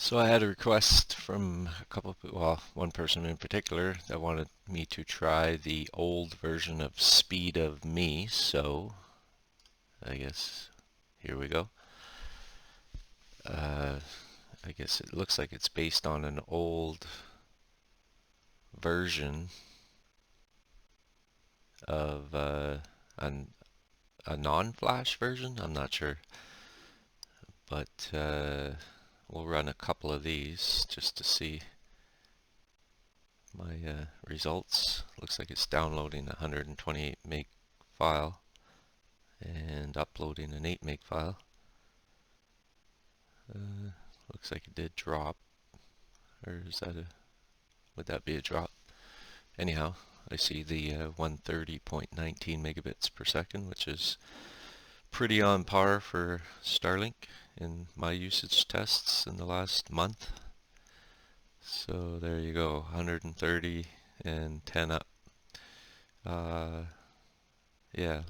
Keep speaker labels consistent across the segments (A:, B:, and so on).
A: So I had a request from a couple of, well, one person in particular that wanted me to try the old version of Speed of Me, so I guess here we go. I guess it looks like it's based on an old version of a non-flash version. I'm not sure, but we'll run a couple of these just to see my results. Looks like it's downloading a 128 meg file and uploading an 8 meg file. Looks like it did drop, or is that would that be a drop? Anyhow, I see the 130.19 megabits per second, which is pretty on par for Starlink in my usage tests in the last month. So there you go, 130 and 10 up. Yeah,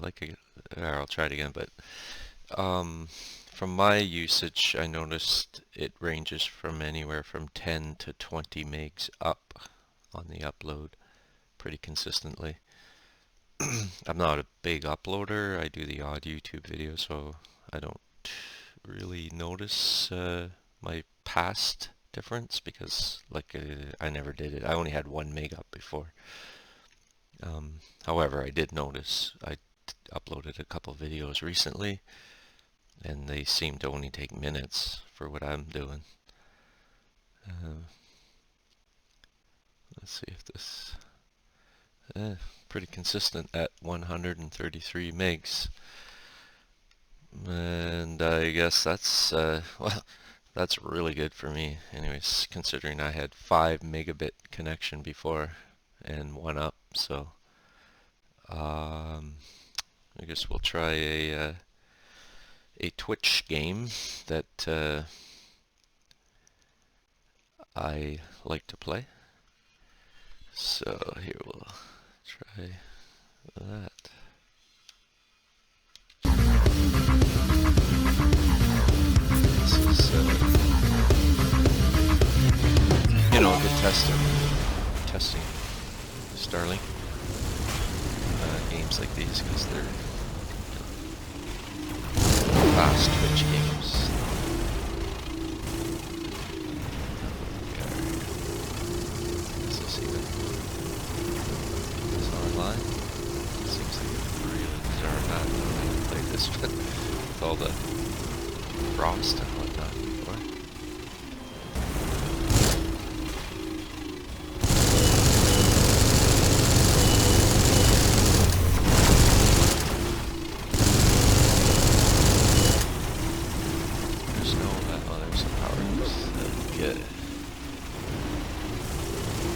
A: I'll try it again, but from my usage, I noticed it ranges from anywhere from 10 to 20 megs up on the upload pretty consistently. I'm not a big uploader. I do the odd YouTube video, so I don't really notice my past difference because I never did it. I only had 1 meg up before. However, I did notice I uploaded a couple videos recently and they seem to only take minutes for what I'm doing. Let's see if this pretty consistent at 133 megs, and I guess that's well, that's really good for me anyways, considering I had 5 megabit connection before and 1 up. So I guess we'll try a Twitch game that I like to play. So here we'll try that. This is a good testing Starlink games like these because they're fast Twitch games. Is this even online? Seems like a really bizarre map. I've never played this with all the frost and whatnot before.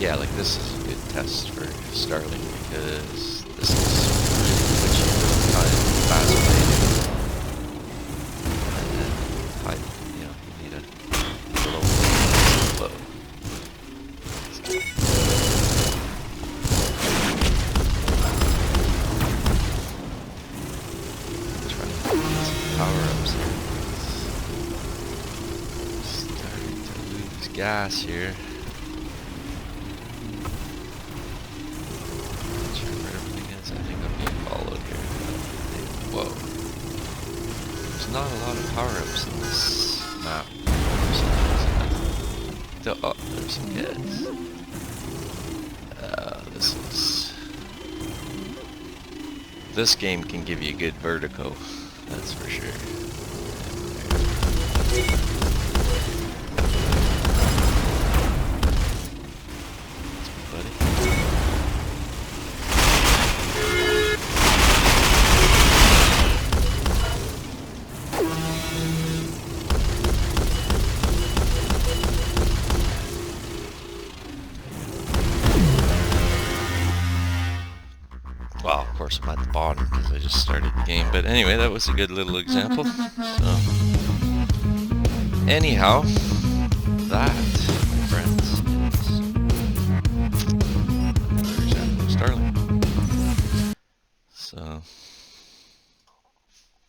A: Yeah, like this is a good test for Starlink because this is really twitchy, really fast paced, and then you need a little flow. Trying to get some power ups here. Starting to lose gas here. Whoa. There's not a lot of power-ups in this map. Oh, there's some kids. This game can give you good vertigo, that's for sure. Well, of course I'm at the bottom because I just started the game, but anyway, that was a good little example. So, anyhow, that, my friends, is another example of Starlink. So,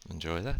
A: enjoy that.